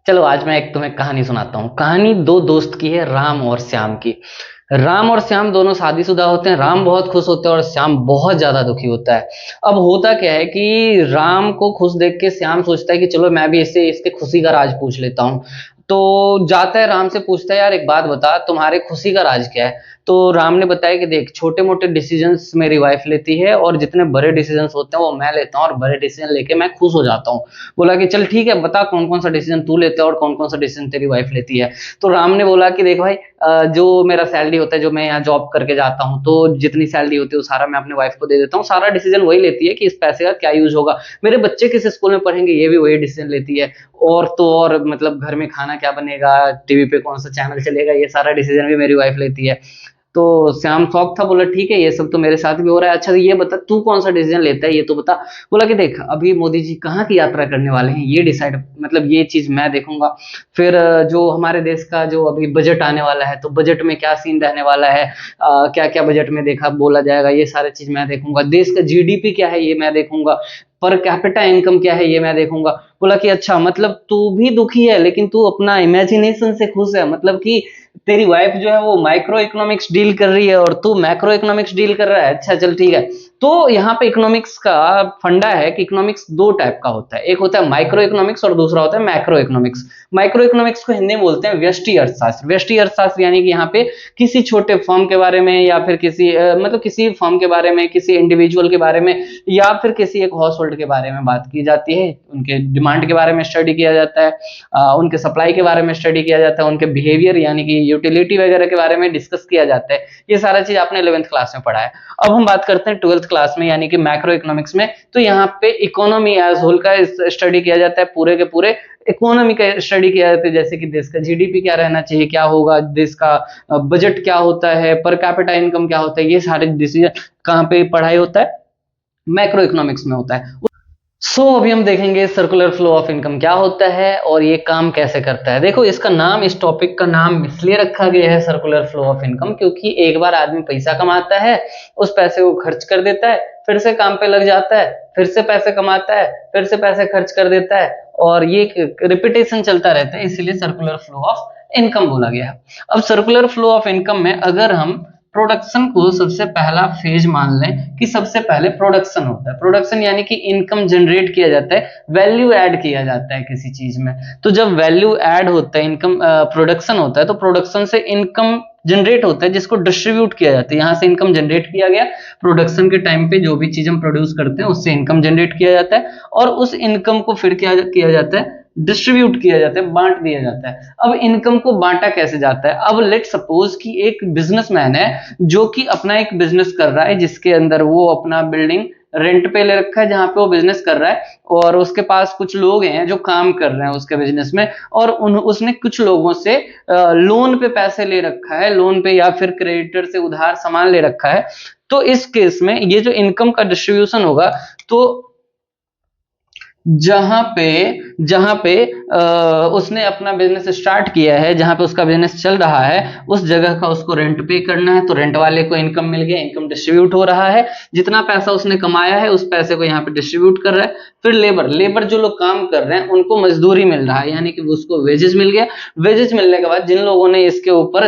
चलो आज मैं एक तुम्हें कहानी सुनाता हूँ। कहानी दो दोस्त की है, राम और श्याम की। राम और श्याम दोनों शादीशुदा होते हैं। राम बहुत खुश होता है और श्याम बहुत ज्यादा दुखी होता है। अब होता क्या है कि राम को खुश देख के श्याम सोचता है कि चलो मैं भी इससे इसके खुशी का राज पूछ लेता हूँ। तो जाता है राम से पूछता है, यार एक बात बता, तुम्हारे खुशी का राज क्या है। तो राम ने बताया कि देख, छोटे मोटे डिसीजंस मेरी वाइफ लेती है और जितने बड़े डिसीजंस होते हैं वो मैं लेता हूँ, और बड़े डिसीजन लेके मैं खुश हो जाता हूँ। बोला कि चल ठीक है, बता कौन कौन सा डिसीजन तू लेता है और कौन कौन सा डिसीजन तेरी वाइफ लेती है। तो राम ने बोला कि देख भाई, जो मेरा सैलरी होता है, जो मैं यहाँ जॉब करके जाता हूँ, तो जितनी सैलरी होती है वो सारा मैं अपने वाइफ को दे देता हूँ। सारा डिसीजन वही लेती है कि इस पैसे का क्या यूज होगा, मेरे बच्चे किस स्कूल में पढ़ेंगे ये भी वही डिसीजन लेती है। और तो और मतलब घर में खाना क्या बनेगा, टीवी पे कौन सा चैनल चलेगा, ये सारा डिसीजन भी मेरी वाइफ लेती है। तो श्याम शौक था, बोला ठीक है ये सब तो मेरे साथ भी हो रहा है। अच्छा तो ये बता तू कौन सा डिसीजन लेता है, ये तो बता। बोला कि देख, अभी मोदी जी कहाँ की यात्रा करने वाले हैं ये डिसाइड, मतलब ये चीज मैं देखूंगा। फिर जो हमारे देश का जो अभी बजट आने वाला है, तो बजट में क्या सीन रहने वाला है, क्या क्या बजट में देखा बोला जाएगा, ये सारी चीज मैं देखूंगा। देश का जीडीपी क्या है ये मैं देखूंगा। पर कैपिटा इनकम क्या है ये मैं देखूंगा। बोला कि अच्छा, मतलब तू भी दुखी है लेकिन तू अपना इमेजिनेशन से खुश है, मतलब कि तेरी वाइफ जो है वो माइक्रो इकोनॉमिक्स डील कर रही है और तू मैक्रो इकोनॉमिक्स डील कर रहा है। अच्छा चल ठीक है। तो यहाँ पे इकोनॉमिक्स का फंडा है कि इकोनॉमिक्स दो टाइप का होता है, एक होता है माइक्रो इकोनॉमिक्स और दूसरा होता है मैक्रो इकोनॉमिक्स। माइक्रो इकोनॉमिक्स को हिंदी में बोलते हैं व्यष्टि अर्थशास्त्र। व्यष्टि अर्थशास्त्र यानी कि यहाँ पे किसी छोटे फर्म के बारे में, या फिर किसी मतलब किसी फर्म के बारे में, किसी इंडिविजुअल के बारे में, या फिर किसी एक हाउस होल्ड के बारे में बात की जाती है। उनके डिमांड के बारे में स्टडी किया जाता है, उनके सप्लाई के बारे में स्टडी किया जाता है, उनके बिहेवियर यानी कि यूटिलिटी वगैरह के बारे में डिस्कस किया जाता है। ये सारा चीज आपने 11th क्लास में पढ़ा है। अब हम बात करते हैं 12th क्लास में यानी कि मैक्रो इकोनॉमिक्स में। तो यहाँ पे इकोनॉमी एज होल का स्टडी किया जाता है, पूरे के पूरे इकोनॉमी का स्टडी किया जाता है। जैसे कि देश का जीडीपी क्या रहना चाहिए, क्या होगा, देश का बजट क्या होता है, पर कैपिटा इनकम क्या होता है, ये सारे डिसीजन कहाँ पे पढ़ाई होता है, मैक्रो इकोनॉमिक्स में होता है। अभी हम देखेंगे सर्कुलर फ्लो ऑफ इनकम क्या होता है और ये काम कैसे करता है। देखो, इसका नाम, इस टॉपिक का नाम इसलिए रखा गया है सर्कुलर फ्लो ऑफ इनकम, क्योंकि एक बार आदमी पैसा कमाता है, उस पैसे को खर्च कर देता है, फिर से काम पे लग जाता है, फिर से पैसे कमाता है, फिर से पैसे खर्च कर देता है, और ये रिपीटेशन चलता रहता है, इसीलिए सर्कुलर फ्लो ऑफ इनकम बोला गया है। अब सर्कुलर फ्लो ऑफ इनकम में अगर हम प्रोडक्शन को सबसे पहला फेज मान लें कि सबसे पहले प्रोडक्शन होता है। प्रोडक्शन यानी कि इनकम जनरेट किया जाता है, वैल्यू ऐड किया जाता है किसी चीज में। तो जब वैल्यू ऐड होता है, इनकम प्रोडक्शन होता है, तो प्रोडक्शन से इनकम जनरेट होता है जिसको डिस्ट्रीब्यूट किया जाता है। यहाँ से इनकम जनरेट किया गया, प्रोडक्शन के टाइम पे जो भी चीज हम प्रोड्यूस करते हैं उससे इनकम जनरेट किया जाता है, और उस इनकम को फिर क्या किया जाता है, डिस्ट्रीब्यूट किया जाता है, बांट दिया जाता है। अब इनकम को बांटा कैसे जाता है, अब लेट सपोज कि एक बिजनेसमैन है जो कि अपना एक बिजनेस कर रहा है, जिसके अंदर वो अपना बिल्डिंग रेंट पे ले रखा है जहां पे वो बिजनेस कर रहा है, और उसके पास कुछ लोग हैं जो काम कर रहे हैं उसके बिजनेस में, और उसने कुछ लोगों से लोन पे पैसे ले रखा है, लोन पे या फिर क्रेडिटर से उधार सामान ले रखा है। तो इस केस में ये जो इनकम का डिस्ट्रीब्यूशन होगा, तो जहां पे उसने अपना बिजनेस स्टार्ट किया है, जहां पे उसका बिजनेस चल रहा है, उस जगह का उसको रेंट पे करना है, तो रेंट वाले को इनकम मिल गया, इनकम डिस्ट्रीब्यूट हो रहा है। जितना पैसा उसने कमाया है उस पैसे को यहाँ पे डिस्ट्रीब्यूट कर रहा है। फिर लेबर जो लोग काम कर रहे हैं उनको मजदूरी मिल रहा है, यानी कि उसको वेजेस मिल गया। वेजेस मिलने के बाद जिन लोगों ने इसके ऊपर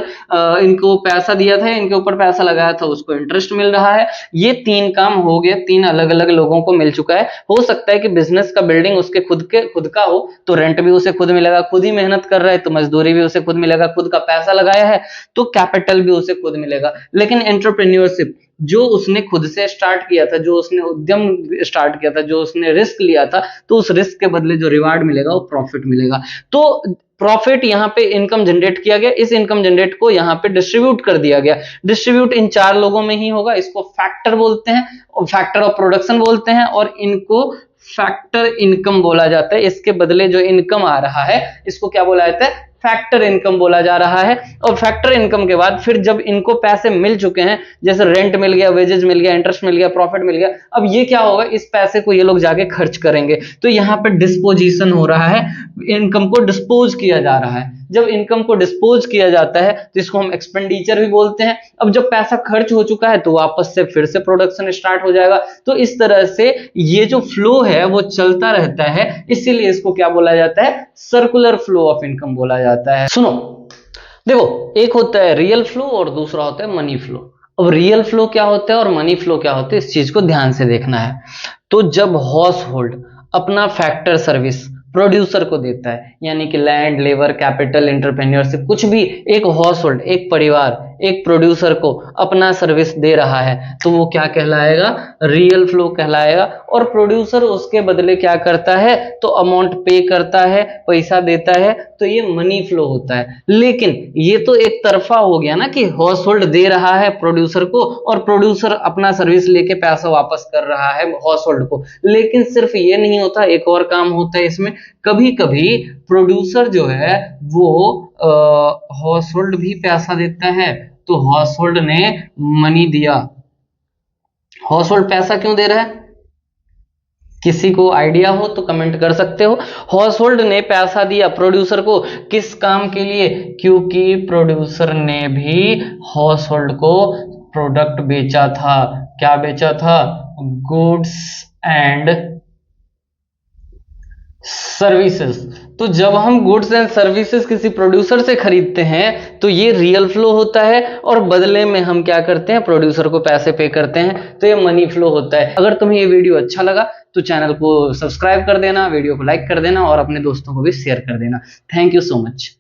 इनको पैसा दिया था, इनके ऊपर पैसा लगाया था, उसको इंटरेस्ट मिल रहा है। ये तीन काम हो गए, तीन अलग अलग लोगों को मिल चुका है। हो सकता है कि बिजनेस का बिल्डिंग उसके खुद का हो, तो रेंट भी उसे खुद मिलेगा, खुद ही मेहनत कर रहा है तो मजदूरी भी उसे खुद मिलेगा, खुद का पैसा लगाया है तो कैपिटल भी उसे खुद मिलेगा। लेकिन एंटरप्रेन्योरशिप जो उसने खुद से स्टार्ट किया था, जो उसने उद्यम स्टार्ट किया था, जो उसने रिस्क लिया था, तो उस रिस्क के बदले जो रिवार्ड मिलेगा वो प्रॉफिट मिलेगा। तो प्रॉफिट यहाँ पे इनकम जनरेट किया गया, इस इनकम जनरेट को यहाँ पे डिस्ट्रीब्यूट कर दिया गया। डिस्ट्रीब्यूट इन चार लोगों में ही होगा, इसको फैक्टर बोलते हैं, फैक्टर ऑफ प्रोडक्शन बोलते हैं, और इनको फैक्टर इनकम बोला जाता है। इसके बदले जो इनकम आ रहा है इसको क्या बोला जाता है, फैक्टर इनकम बोला जा रहा है। और फैक्टर इनकम के बाद फिर जब इनको पैसे मिल चुके हैं, जैसे रेंट मिल गया, वेजेस मिल गया, इंटरेस्ट मिल गया, प्रॉफिट मिल गया, अब ये क्या होगा, इस पैसे को ये लोग जाके खर्च करेंगे। तो यहाँ पे डिस्पोजिशन हो रहा है, इनकम को डिस्पोज किया जा रहा है। जब इनकम को डिस्पोज किया जाता है तो इसको हम एक्सपेंडिचर भी बोलते हैं। अब जब पैसा खर्च हो चुका है तो वापस से फिर से प्रोडक्शन स्टार्ट हो जाएगा। तो इस तरह से ये जो फ्लो है वो चलता रहता है, इसीलिए इसको क्या बोला जाता है, सर्कुलर फ्लो ऑफ इनकम बोला जाता है। सुनो, देखो, एक होता है रियल फ्लो और दूसरा होता है मनी फ्लो। अब रियल फ्लो क्या होता है और मनी फ्लो क्या होता है, इस चीज को ध्यान से देखना है। तो जब हाउस होल्ड अपना फैक्टर सर्विस प्रोड्यूसर को देता है, यानी कि लैंड, लेबर, कैपिटल, एंटरप्रेन्योरशिप, कुछ भी, एक हाउस होल्ड, एक परिवार एक प्रोड्यूसर को अपना सर्विस दे रहा है, तो वो क्या कहलाएगा, रियल फ्लो कहलाएगा। और प्रोड्यूसर उसके बदले क्या करता है, तो अमाउंट पे करता है, पैसा देता है, तो ये मनी फ्लो होता है। लेकिन ये तो एक तरफा हो गया ना, कि हाउस होल्ड दे रहा है प्रोड्यूसर को और प्रोड्यूसर अपना सर्विस लेके पैसा वापस कर रहा है हाउस होल्ड को। लेकिन सिर्फ ये नहीं होता, एक और काम होता है इसमें। कभी कभी प्रोड्यूसर जो है वो हाउस होल्ड भी पैसा देता है, तो हाउस होल्ड ने मनी दिया। हाउस होल्ड पैसा क्यों दे रहा है, किसी को आइडिया हो तो कमेंट कर सकते हो। हाउस होल्ड ने पैसा दिया प्रोड्यूसर को, किस काम के लिए, क्योंकि प्रोड्यूसर ने भी हाउस होल्ड को प्रोडक्ट बेचा था। क्या बेचा था, गुड्स एंड सर्विसेज। तो जब हम गुड्स एंड सर्विसेज किसी प्रोड्यूसर से खरीदते हैं तो ये रियल फ्लो होता है, और बदले में हम क्या करते हैं, प्रोड्यूसर को पैसे पे करते हैं, तो ये मनी फ्लो होता है। अगर तुम्हें ये वीडियो अच्छा लगा तो चैनल को सब्सक्राइब कर देना, वीडियो को लाइक कर देना और अपने दोस्तों को भी शेयर कर देना। Thank you so much.